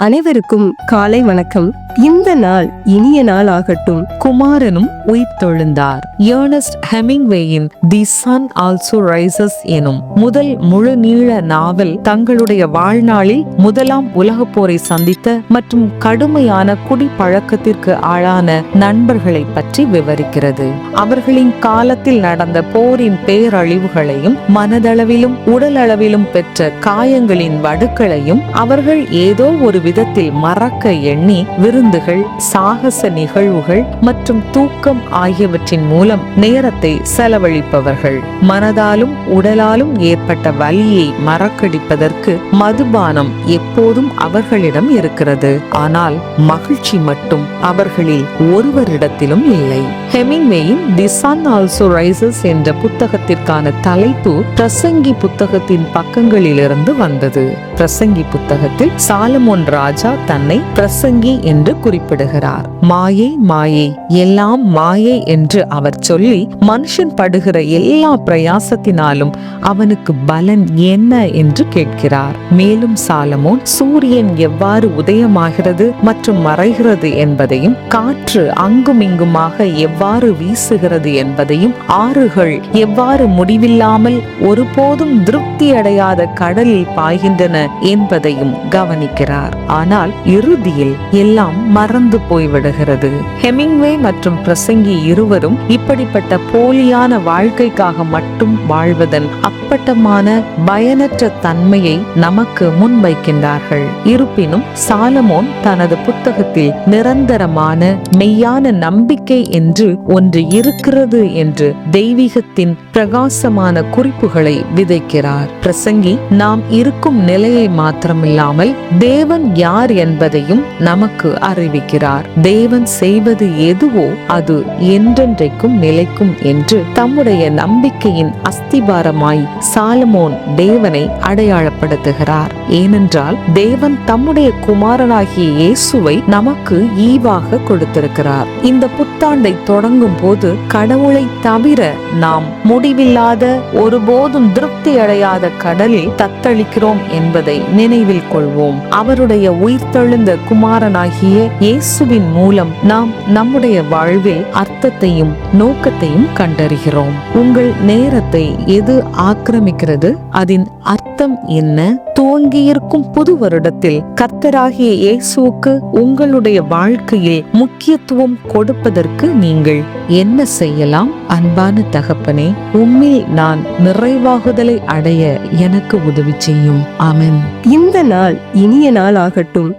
அனைவருக்கும் காலை வணக்கம். இந்த நாள் இனிய நாள் ஆகட்டும். குமாரனும் உயிர்த்தெழுந்தார். ஏர்னஸ்ட் ஹெமிங்வேயின் தி சன் ஆல்சோ ரைசஸ் எனும் முதல் முழு நீள நாவல் தங்களுடைய வாழ்நாளில் முதலாம் உலகப் போரை சந்தித்த மற்றும் கடுமையான குடிப்பழக்கத்திற்கு ஆளான நண்பர்களை பற்றி விவரிக்கிறது. அவர்களின் காலத்தில் நடந்த போரின் பேரழிவுகளையும் மனதளவிலும் உடலளவிலும் பெற்ற காயங்களின் வடுக்களையும் அவர்கள் ஏதோ ஒரு விதத்தில் மறக்க எண்ணி விருந்துகள், சாகச நிகழ்வுகள் மற்றும் தூக்கம் ஆகியவற்றின் மூலம் நேரத்தை செலவழிப்பவர்கள். மனதாலும் உடலாலும் ஏற்பட்ட வலியை மறக்கடிப்பதற்கு மதுபானம் எப்போதும் அவர்களிடம் இருக்கிறது. ஆனால் மகிழ்ச்சி மட்டும் அவர்களில் ஒருவரிடத்திலும் இல்லை. ஹெமிங்வேயின் தி சன் ஆல்சோ ரைசஸ் என்ற புத்தகத்திற்கான தலைப்பு பிரசங்கி புத்தகத்தின் பக்கங்களிலிருந்து வந்தது. பிரசங்கி புத்தகத்தில் சாலமோன் ராஜா தன்னை பிரசங்கி என்று குறிப்பிடுகிறார். மாயை மாயை, எல்லாம் மாயை என்று அவர் சொல்லி மனுஷன் படுகிற எல்லா பிரயாசத்தினாலும் அவனுக்கு பலன் என்ன என்று கேட்கிறார். மேலும் சாலமோன் சூரியன் எவ்வாறு உதயமாகிறது மற்றும் மறைகிறது என்பதையும், காற்று அங்குமிங்குமாக எவ்வாறு வீசுகிறது என்பதையும், ஆறுகள் எவ்வாறு முடிவில்லாமல் ஒருபோதும் திருப்தி அடையாத கடலில் பாய்கின்றன என்பதையும் கவனிக்கிறார். ஆனால் இறுதியில் எல்லாம் மறந்து போய்விடுகிறது. ஹெமிங்வே மற்றும் பிரசங்கி இருவரும் இப்படிப்பட்ட போலியான வாழ்க்கைக்காக மட்டும் வாழ்வதன் அப்பட்டமான பயனற்ற தன்மையை நமக்கு முன்வைக்கின்றார்கள். இருப்பினும் சாலமோன் தனது புத்தகத்தில் நிரந்தரமான மெய்யான நம்பிக்கை என்று ஒன்று இருக்கிறது என்று தெய்வீகத்தின் பிரகாசமான குறிப்புகளை விதைக்கிறார். பிரசங்கி நாம் இருக்கும் நிலையை மாத்திரமில்லாமல் தேவன் யார் என்பதையும் நமக்கு அறிவிக்கிறார். தேவன் செய்வது எதுவோ அது என்றென்றைக்கும் நிலைக்கும் என்று தம்முடைய நம்பிக்கையின் அஸ்திபாரமாய் சாலமோன் தேவனை அடையாளப்படுத்துகிறார். ஏனென்றால் தேவன் தம்முடைய குமாரனாகிய இயேசுவை நமக்கு ஈவாக கொடுத்திருக்கிறார். இந்த புத்தாண்டை தொடங்கும் போது கடவுளை தவிர நாம் முடிவில்லாத, ஒருபோதும் திருப்தி அடையாத கடலில் தத்தளிக்கிறோம் என்பதை நினைவில் கொள்வோம். அவருடைய உயிர்த்தெழுந்த குமாரனாகிய இயேசுவின் மூலம் நாம் நம்முடைய வாழ்வில் அர்த்தத்தையும் நோக்கத்தையும் கண்டறிகிறோம். உங்கள் நேரத்தை எது ஆக்கிரமிக்கிறது? அதன் அர்த்தம் என்ன? துவங்கியிருக்கும் புது வருடத்தில் கர்த்தராகிய இயேசுவுக்கு உங்களுடைய வாழ்க்கையில் முக்கியத்துவம் கொடுப்பதற்கு நீங்கள் என்ன செய்யலாம்? அன்பான தகப்பனே, உம்மில் நான் நிறைவாகுதலை அடைய எனக்கு உதவி செய்யும். ஆமென். இந்த நாள் இனிய நாள் ஆகட்டும்.